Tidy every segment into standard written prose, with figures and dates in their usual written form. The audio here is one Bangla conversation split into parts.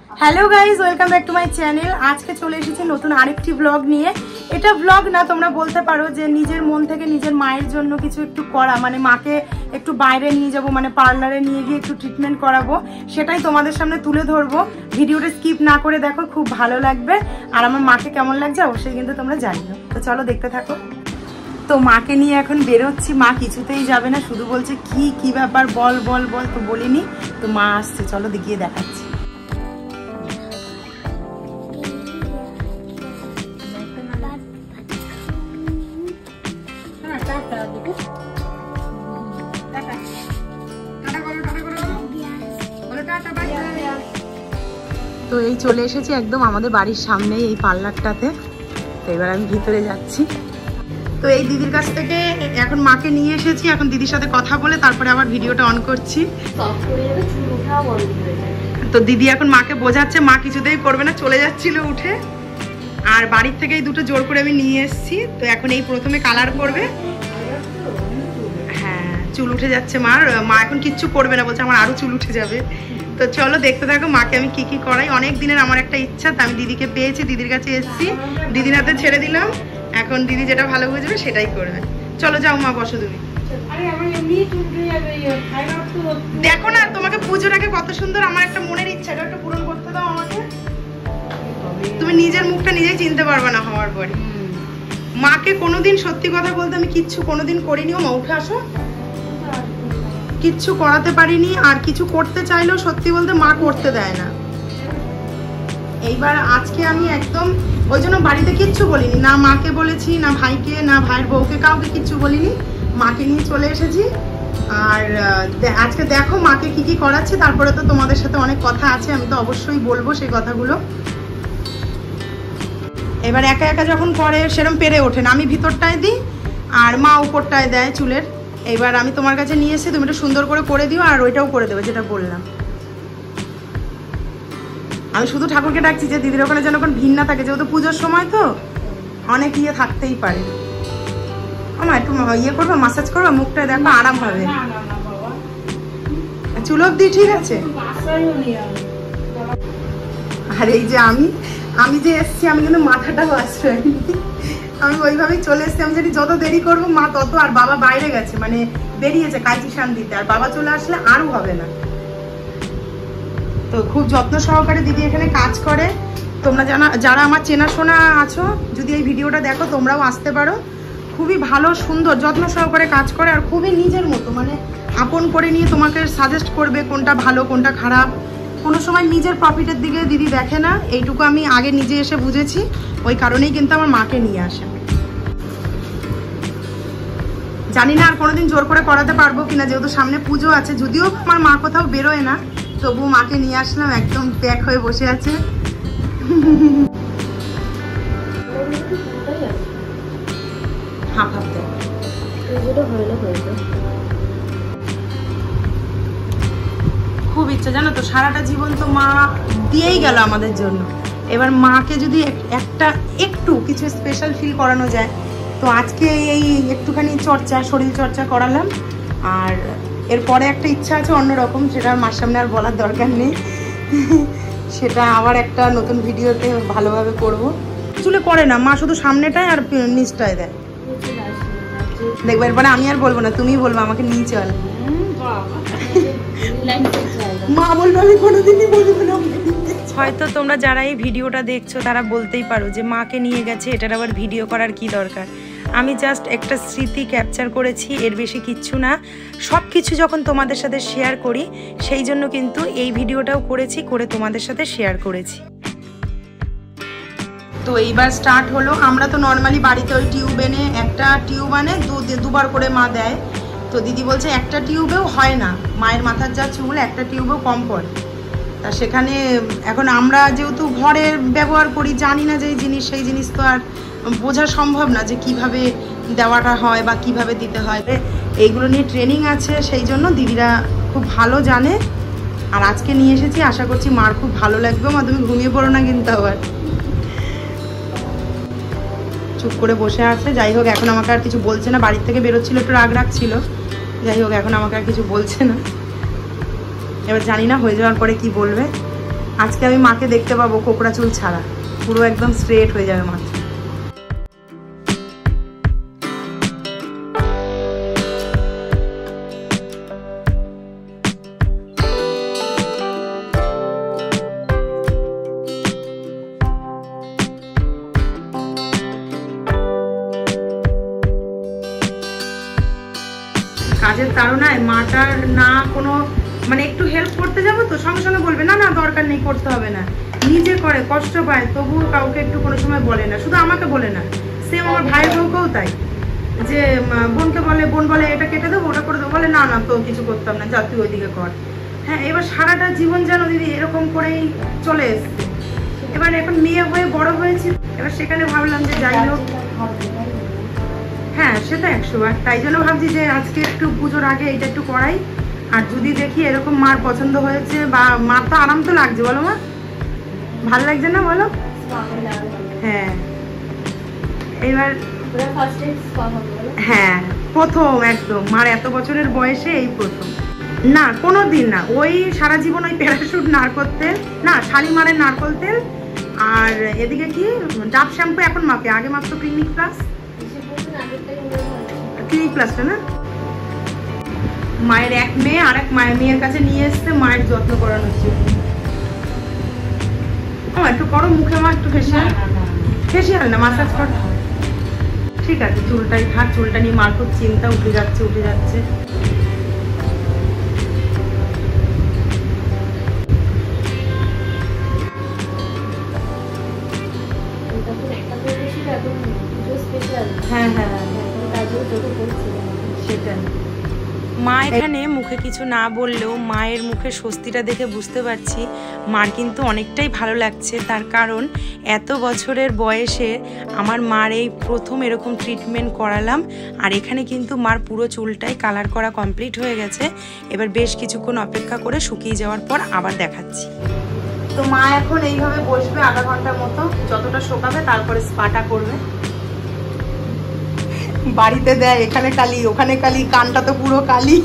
Hello guys, welcome back to my channel. আজকে চলে এসেছি নতুন আরেকটি ব্লগ নিয়ে। এটা ব্লগ না, তোমরা বলতে পারো যে নিজের মন থেকে নিজের মায়ের জন্য কিছু একটু করা, মানে মাকে একটু বাইরে নিয়ে যাব, মানে পার্লারে নিয়ে গিয়ে একটু ট্রিটমেন্ট করাবো, সেটাই তোমাদের সামনে তুলে ধরবো। ভিডিওটা স্কিপ না করে দেখো, খুব ভালো লাগবে। আর আমার মাকে কেমন লাগছে অবশ্যই কিন্তু তোমরা জানিও। তো চলো দেখতে থাকো। তো মাকে নিয়ে এখন বেরোচ্ছি। মা কিছুতেই যাবে না, শুধু বলছে কি ব্যাপার, বল বল বল। তো বলিনি, তো মা আসছে, চলো গিয়ে দেখাচ্ছি। তো এই চলে এসেছি একদম আমাদের বাড়ির সামনেই এই পার্লারটাতে। তো এবার আমি ভিতরে যাচ্ছি। তো এই দিদির কাছ থেকে এখন মাকে নিয়ে এসেছি। এখন দিদির সাথে কথা বলে তারপরে আবার ভিডিওটা অন করছি। তো দিদি এখন মাকে বোঝাচ্ছে, মা কিছুতেই করবে না, চলে যাচ্ছিল উঠে। আর বাড়ির থেকে এই দুটো জোর করে আমি নিয়ে এসেছি। তো এখন এই প্রথমে কালার করবে। হ্যাঁ, চুল উঠে যাচ্ছে মার। মা এখন কিচ্ছু করবে না, বলছে আমার আরো চুল উঠে যাবে। তো চলো দেখতে থাকো মাকে আমি কি করাই। অনেক দিনের আমার একটা ইচ্ছা, তো আমি দিদিকে পেয়েছি, দিদির কাছে এসেছি, দিদির হাতে ছেড়ে দিলাম। এখন দিদি যেটা ভালো বুঝবে সেটাই করবে। চলো যাও মা, বসো তুমি। দেখো না, তোমাকে পুজোর আগে কত সুন্দর, আমার একটা মনের ইচ্ছা, এটা একটু পূরণ করতে দাও আমাকে। তুমি নিজের মুখটা নিজেই চিনতে পারবে না হওয়ার পরে। মাকে কোনোদিন, সত্যি কথা বলতে, আমি কিচ্ছু কোনোদিন করিনি। ও মা উঠে আসো। কিচ্ছু করাতে পারিনি, আর কিছু করতে চাইলেও সত্যি বলতে মা করতে দেয় না। এইবার আজকে আমি একদম ওই জন্য বাড়িতে কিচ্ছু বলিনি, না মাকে বলেছি, না ভাইকে, না ভাইয়ের বউকে, কাউকে কিচ্ছু বলিনি। মাকে নিয়ে চলে এসেছি। আর আজকে দেখো মাকে কি করাচ্ছে। তারপরে তো তোমাদের সাথে অনেক কথা আছে, আমি তো অবশ্যই বলবো সেই কথাগুলো। এবার একা একা যখন করে সেরকম পেরে ওঠে না, আমি ভিতরটায় দিই আর মা উপরটায় দেয় চুলের। এবার আমি তোমার কাছে নিয়ে এসে তুমি একটু সুন্দর করে দিও, আর ওইটাও করে দেবে যেটা বললাম। আমি শুধু ঠাকুরকে ডাকছি যে দিদির ওখানে যেন কোনো ভিড় না থাকে, যেহেতু পুজোর সময় তো অনেক থাকতেই পারে। আমার একটু করবো, মাসাজ করবো, মুখটা দেখো আরাম হবে। চুল অব্দি ঠিক আছে। আর এই যে আমি যে এসছি, আমি কিন্তু মাথাটাও আশ্রয়, আমি ওইভাবেই চলে এসছি। আমি জানি যত দেরি করবো মা তত। আর বাবা বাইরে গেছে, মানে বেরিয়েছে কাঁচি শান দিতে, আর বাবা চলে আসলে আরও হবে না। তো খুব যত্ন সহকারে দিদি এখানে কাজ করে। তোমরা যারা আমার চেনাশোনা আছো, যদি এই ভিডিওটা দেখো তোমরাও আসতে পারো। খুবই ভালো, সুন্দর, যত্ন সহকারে কাজ করে, আর খুবই নিজের মতো, মানে আপন করে নিয়ে তোমাকে সাজেস্ট করবে কোনটা ভালো কোনটা খারাপ। কোনো সময় নিজের প্রফিটের দিকে দিদি দেখে না, এইটুকু আমি আগে নিজে এসে বুঝেছি। ওই কারণেই কিন্তু আমার মাকে নিয়ে আসে। জানি না আর কোনোদিন জোর করে করাতে পারবো কিনা, যেহেতু সামনে পুজো আছে। যদিও আমার মা কোথাও বেরোয় না, তবু মাকে নিয়ে আসলাম, একদম প্যাক হয়ে বসে আছে। খুব ইচ্ছা জানো তো, সারাটা জীবন তো মা দিয়েই গেল আমাদের জন্য। এবার মাকে যদি একটু কিছু স্পেশাল ফিল করানো যায়, তো আজকে এই একটুখানি শরীর চর্চা করালাম। আর এরপরে একটা ইচ্ছা আছে অন্যরকম, সেটা মার সামনে আর বলার দরকার নেই। সেটা আবার একটা নতুন ভিডিওতে ভালোভাবে করব। চুলে করে না মা, শুধু সামনেটায় আর নিচটায় দেয়। দেখবো এরপরে আমি আর বলবো না, তুমি বলবো আমাকে নিয়ে চল। মা বলবো, আমি কোনোদিনই বলবো না। হয়তো তোমরা যারা এই ভিডিওটা দেখছো তারা বলতেই পারো যে মাকে নিয়ে গেছে, এটার আবার ভিডিও করার কি দরকার। আমি জাস্ট একটা স্মৃতি ক্যাপচার করেছি, এর বেশি কিচ্ছু না। সব কিছু যখন তোমাদের সাথে শেয়ার করি, সেই জন্য কিন্তু এই ভিডিওটাও করেছি, করে তোমাদের সাথে শেয়ার করেছি। তো এইবার স্টার্ট হলো। আমরা তো নর্মালি বাড়িতে ওই টিউব এনে, একটা টিউব আনে দুবার করে মা দেয়। তো দিদি বলছে একটা টিউবেও হয় না, মায়ের মাথার যা চুল একটা টিউবেও কম পড়ে। তা সেখানে এখন আমরা যেহেতু ঘরে ব্যবহার করি, জানি না যে এই জিনিস, সেই জিনিস তো আর বোঝা সম্ভব না যে কিভাবে দেওয়াটা হয় বা কিভাবে দিতে হয়। এইগুলো নিয়ে ট্রেনিং আছে, সেই জন্য দিদিরা খুব ভালো জানে। আর আজকে নিয়ে এসেছি, আশা করছি মার খুব ভালো লাগবে। মা তুমি ঘুমিয়ে পড়ো না কিন্তু আবার। চুপ করে বসে আছে। যাই হোক, এখন আমাকে আর কিছু বলছে না। বাড়ির থেকে বেরোচ্ছিল, একটু রাগ ছিল। যাই হোক, এখন আমাকে আর কিছু বলছে না। এবার জানি না হয়ে যাওয়ার পরে কি বলবে। আজকে আমি মাকে দেখতে পাবো কোকড়া চুল ছাড়া, পুরো একদম স্ট্রেট হয়ে যাবে মাথা। কাজের তাড়নায় মাটার না কোনো মানে একটু হেল্প করতে যাবো তো সঙ্গে সঙ্গে বলবে না না দরকার নেই, করতে হবে না, নিজে করে, কষ্ট পায় তবুও কাউকে একটু কোনো সময় বলে না। শুধু আমাকে বলে না, সেম আমার ভাইয়ের বউকেও তাই, যে বোনকে বলে, বোন বলে এটা কেটে দেবো ওটা করে দেবো, বলে না না তো কিছু করতাম না, যা তুই ওইদিকে কর। হ্যাঁ, এবার সারাটা জীবন যেন দিদি এরকম করেই চলে এসছে। এবার এখন মেয়ে হয়ে বড় হয়েছি, এবার সেখানে ভাবলাম যে যাই হোক, হ্যাঁ সেটা 100 বার, তাই জন্য ভাবছি যে আজকে একটু পুজোর আগে এটা একটু করাই। আর যদি দেখি এরকম মার পছন্দ হয়েছে বা মার তো আরাম তো লাগছে, বলো মা ভাল লাগছে না বলো? হ্যাঁ এইবার হ্যাঁ প্রথম একদম মার এত বছরের বয়সে এই প্রথম। না কোনো দিন না, ওই সারা জীবন ওই প্যারাশুট নারকোল তেল, না শালিমারের নারকোল তেল, আর এদিকে কি ডাব শ্যাম্পু এখন মাকে, আগে মাত্র ক্লিনিক প্লাস, ক্লিনিক প্লাসটা না। মায়ের এক মেয়ে আর এক মেয়ের কাছে নিয়ে এসছে মায়ের যত্ন করানোর জন্য। একটু করো মুখে মা, একটু ফেসিয়াল, ফেসিয়াল না মাসাজ কর, ঠিক আছে চুলটাই থাক, চুলটা নিয়ে মার খুব চিন্তা, উঠে যাচ্ছে উঠে যাচ্ছে। হ্যাঁ হ্যাঁ সেটাই। মা এখানে মুখে কিছু না বললেও মায়ের মুখে স্বস্তিটা দেখে বুঝতে পারছি মার কিন্তু অনেকটাই ভালো লাগছে। তার কারণ এত বছরের বয়সে আমার মার এই প্রথম এরকম ট্রিটমেন্ট করালাম, আর এখানে কিন্তু মার পুরো চুলটাই কালার করা কমপ্লিট হয়ে গেছে। এবার বেশ কিছুক্ষণ অপেক্ষা করে শুকিয়ে যাওয়ার পর আবার দেখাচ্ছি। তো মা এখন এইভাবে বসবে আধা ঘন্টার মতো, যতটা শুকাবে তারপরে স্পাটা করবে। বাড়িতে দেয় এখানে কালি ওখানে কালি, কানটা তো পুরো কালি।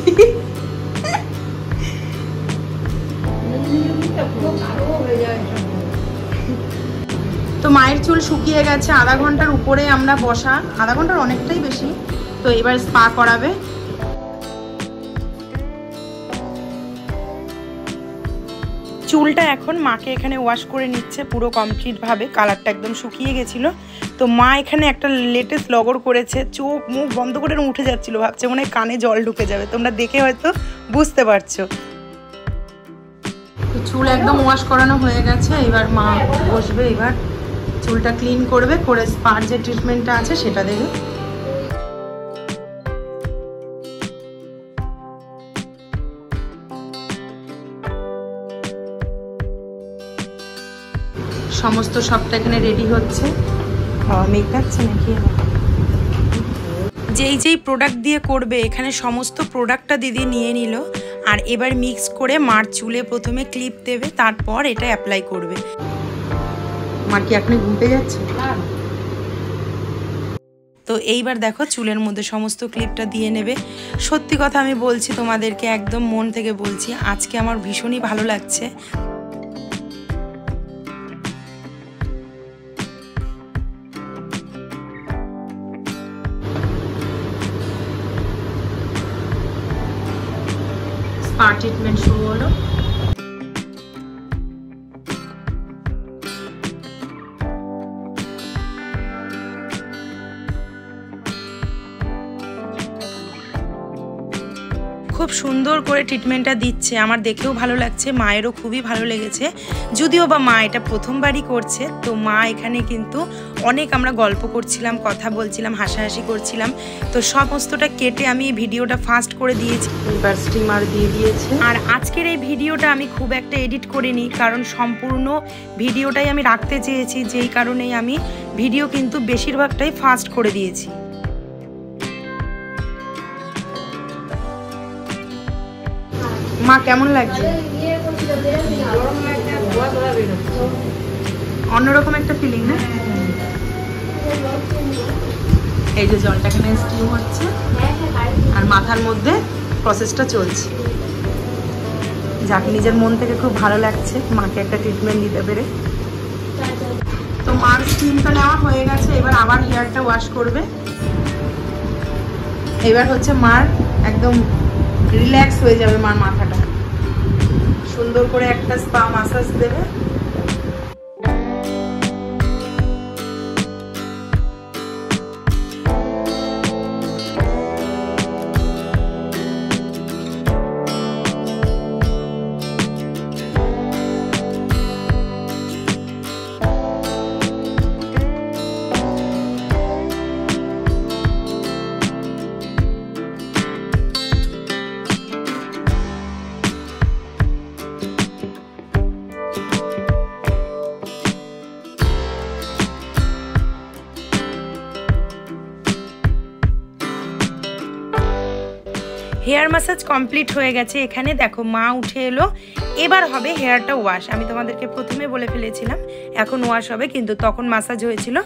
তো মায়ের চুল শুকিয়ে গেছে, আধা ঘন্টার উপরে আমরা বসা, আধা ঘন্টার অনেকটাই বেশি। তো এবার স্পা করাবে। চুলটা এখন মাকে এখানে ওয়াশ করে নিচ্ছে পুরো কমপ্লিটভাবে, কালারটা একদম শুকিয়ে গেছিলো। তো মা এখানে একটা লেটেস্ট লগর করেছে, চোখ মুখ বন্ধ করে উঠে যাচ্ছিলো, ভাবছে মনে হয় কানে জল ঢুকে যাবে, তোমরা দেখে হয়তো বুঝতে পারছো। চুল একদম ওয়াশ করানো হয়ে গেছে, এবার মা বসবে, এবার চুলটা ক্লিন করবে, করে স্পার যে ট্রিটমেন্টটা আছে সেটা দেবে। সমস্ত সবটা এখানে রেডি হচ্ছে। মেকাচ্ছে নাকি যেই যেই প্রোডাক্ট দিয়ে করবে, এখানে সমস্ত প্রোডাক্টটা দিদি নিয়ে নিল। আর এবার মিক্স করে মার চুলে প্রথমে ক্লিপ দেবে, তারপর এটা অ্যাপ্লাই করবে। মার কি আপনি ঘুমতে যাচ্ছে? তো এইবার দেখো চুলের মধ্যে সমস্ত ক্লিপটা দিয়ে নেবে। সত্যি কথা আমি বলছি তোমাদেরকে, একদম মন থেকে বলছি, আজকে আমার ভীষণই ভালো লাগছে। স্পা ট্রিটমেন্ট শুরু হলো। খুব সুন্দর করে ট্রিটমেন্টটা দিচ্ছে, আমার দেখেও ভালো লাগছে, মায়েরও খুবই ভালো লেগেছে। যদিও বা মা এটা প্রথমবারই করছে। তো মা এখানে কিন্তু অনেক আমরা গল্প করছিলাম, কথা বলছিলাম, হাসাহাসি করছিলাম। তো সমস্তটা কেটে আমি ভিডিওটা ফাস্ট করে দিয়েছি, এবার স্টিমার দিয়ে দিয়েছি। আর আজকের এই ভিডিওটা আমি খুব একটা এডিট করিনি, কারণ সম্পূর্ণ ভিডিওটাই আমি রাখতে চেয়েছি, যেই কারণেই আমি ভিডিও কিন্তু বেশিরভাগটাই ফাস্ট করে দিয়েছি। মা কেমন লাগছে? অন্যরকম একটা ফিলিং না? এই যে জলটা এখানে স্টিম হচ্ছে আর মাথার মধ্যে প্রসেসটা চলছে। যাকে নিজের মন থেকে খুব ভালো লাগছে মাকে একটা ট্রিটমেন্ট দিতে পেরে। তো মার স্কিনটা নেওয়া হয়ে গেছে, এবার আবার হেয়ারটা ওয়াশ করবে। এবার হচ্ছে মার একদম রিল্যাক্স হয়ে যাবে, মার মাথাটা সুন্দর করে একটা স্পা মাসাজ দেবে। হেয়ার ম্যাসাজ কমপ্লিট হয়ে গেছে। এখানে দেখো মা উঠে এলো, এবার হবে হেয়ারটা ওয়াশ। আমি তোমাদেরকে প্রথমে বলে ফেলেছিলাম এখন ওয়াশ হবে, কিন্তু তখন ম্যাসাজ হয়েছিল,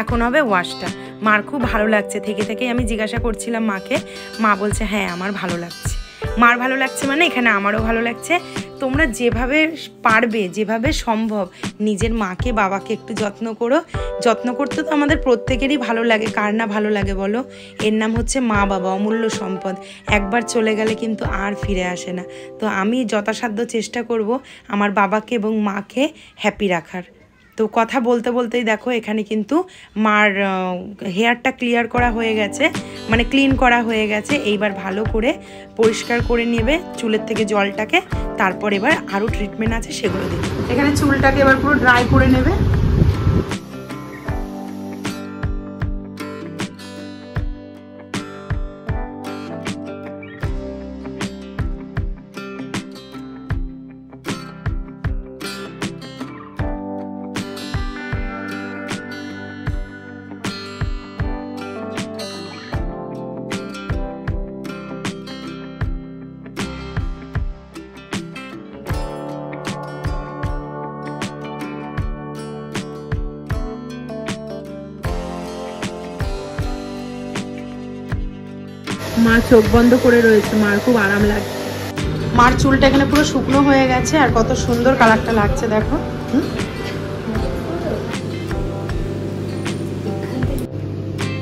এখন হবে ওয়াশটা। মার খুব ভালো লাগছে, থেকে থেকেই আমি জিজ্ঞাসা করছিলাম মাকে, মা বলছে হ্যাঁ আমার ভালো লাগছে। মার ভালো লাগছে মানে এখানে আমারও ভালো লাগছে। তোমরা যেভাবে পারবে, যেভাবে সম্ভব নিজের মাকে বাবাকে একটু যত্ন করো। যত্ন করতে তো আমাদের প্রত্যেকেরই ভালো লাগে, কার না ভালো লাগে বলো? এর নাম হচ্ছে মা বাবা, অমূল্য সম্পদ। একবার চলে গেলে কিন্তু আর ফিরে আসে না। তো আমি যথাসাধ্য চেষ্টা করব আমার বাবাকে এবং মাকে হ্যাপি রাখার। তো কথা বলতে বলতেই দেখো এখানে কিন্তু মার হেয়ারটা ক্লিয়ার করা হয়ে গেছে, মানে ক্লিন করা হয়ে গেছে। এইবার ভালো করে পরিষ্কার করে নেবে চুলের থেকে জলটাকে, তারপর এবার আরও ট্রিটমেন্ট আছে সেগুলো দেবে। এখানে চুলটাকে এবার পুরো ড্রাই করে নেবে। মা চোখ বন্ধ করে রয়েছে, মার খুব আরাম লাগছে। মার চুলটা এখানে পুরো শুকনো হয়ে গেছে, আর কত সুন্দর কালারটা লাগছে দেখো।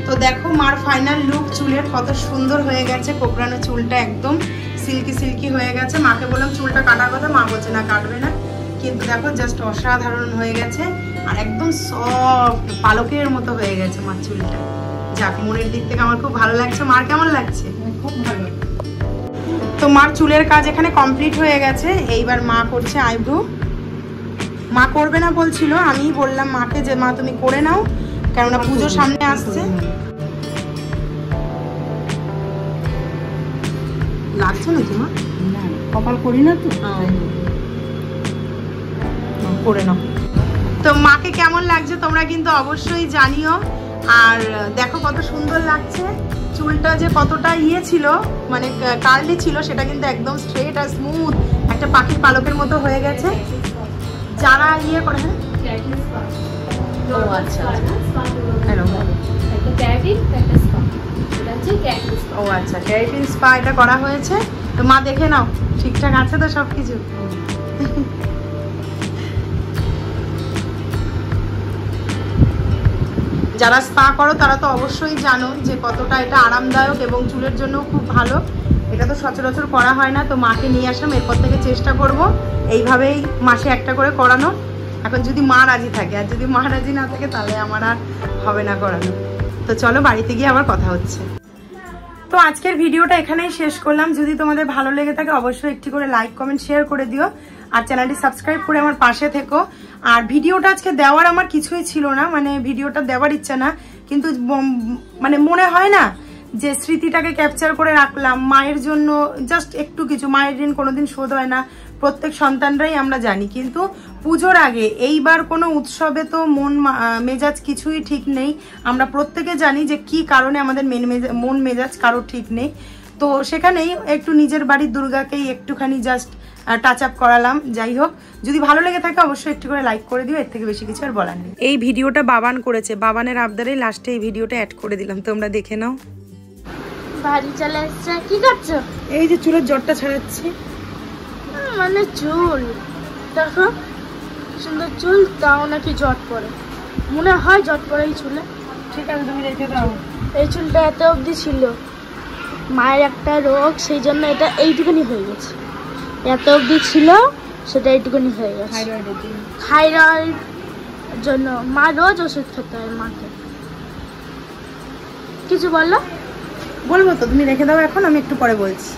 তো দেখো মার ফাইনাল লুক চুলের কত সুন্দর হয়ে গেছে। কোকড়ানো চুলটা একদম সিল্কি সিল্কি হয়ে গেছে। মাকে বললাম চুলটা কাটার কথা, মা বলছে না কাটবে না, কিন্তু দেখো জাস্ট অসাধারণ হয়ে গেছে আর একদম সফট পালকের মতো হয়ে গেছে মার চুলটা। যাক, মনের দিক থেকে আমার খুব ভালো লাগছে। মার কেমন লাগছে? খুব ভালো। তো মার চুলের কাজ এখানে কমপ্লিট হয়ে গেছে। এইবার মা করছে আইব্রো। মা করবে না বলছিল, আমি বললাম মাকে যে মা তুমি করে নাও, কেননা পুজো সামনে আসছে। লাগছে না তোমার? কপাল করি না তো, করে নাও। তো মাকে কেমন লাগছে তোমরা কিন্তু অবশ্যই জানিও। আর দেখো কত সুন্দর লাগছে। চুলটা যে কতটা ছিল, মানে কার্লি ছিল, সেটা কিন্তু একদম স্ট্রেট আর স্মুথ একটা পাখির পালকের মতো হয়ে গেছে। যারা করে ও আচ্ছা, ক্যারাটিন স্পা এটা করা হয়েছে। তো মা দেখে নাও ঠিকঠাক আছে তো সবকিছু? যারা স্পা করো তারা তো অবশ্যই জানো যে কতটা এটা আরামদায়ক এবং চুলের জন্য খুব ভালো। এটা তো সচরাচর করা হয় না। তো মাকে নিয়ে আসলাম, এরপর থেকে চেষ্টা করব এইভাবেই মাসে একটা করে করানো। এখন যদি মা রাজি থাকে, আর যদি মা রাজি না থাকে তাহলে আমার আর হবে না করানো। তো চলো বাড়িতে গিয়ে আবার কথা হচ্ছে। তো আজকের ভিডিওটা এখানেই শেষ করলাম। যদি তোমাদের ভালো লেগে থাকে অবশ্যই একটি করে লাইক কমেন্ট শেয়ার করে দিও, আর চ্যানেলটি সাবস্ক্রাইব করে আমার পাশে থেকো। আর ভিডিওটা আজকে দেওয়ার আমার কিছুই ছিল না, মানে ভিডিওটা দেওয়ার ইচ্ছা না, কিন্তু মানে মনে হয় না যে স্মৃতিটাকে ক্যাপচার করে রাখলাম মায়ের জন্য। জাস্ট একটু কিছু, মায়ের ঋণ কোনোদিন শোধ হয় না, প্রত্যেক সন্তানরাই আমরা জানি। কিন্তু পুজোর আগে এইবার কোনো উৎসবে তো মন মেজাজ কিছুই ঠিক নেই। আমরা প্রত্যেকে জানি যে কি কারণে আমাদের মন মেজাজ কারো ঠিক নেই। তো সেখানেই একটু নিজের বাড়ির দুর্গাকেই একটুখানি জাস্ট টাচ আপ করালাম। যাই হোক, যদি ভালো লেগে থাকে অবশ্যই একটু করে লাইক করে দিও, এর থেকে বেশি কিছু আর বলার নেই। এই ভিডিওটা বাবান করেছে, বাবানের আবদারে লাস্টে এই ভিডিওটা অ্যাড করে দিলাম, তোমরা দেখে নাও। বাড়ি চলে এসেছে, কি করছো? এই যে চুলের জটটা ছাড়াচ্ছি। মানে চুল দেখো, সুন্দর চুল, তাও নাকি জট পড়ে, মনে হয় জট পড়ে এই চুলে। ঠিক আছে, তুমি রেখে দাও। এই চুলটা এত অবধি ছিল, মায়ের একটা রোগ, সেই জন্য এটা এইটুকুনি হয়ে গেছে। এত অবধি ছিল, সেটা এইটুকুনি হয়ে গেছে থাইরয়েড জন্য। মা রোজ ওষুধ খেতে হয় মাকে। কিছু বললো? বলবো তো, তুমি রেখে দাও এখন, আমি একটু পরে বলছি।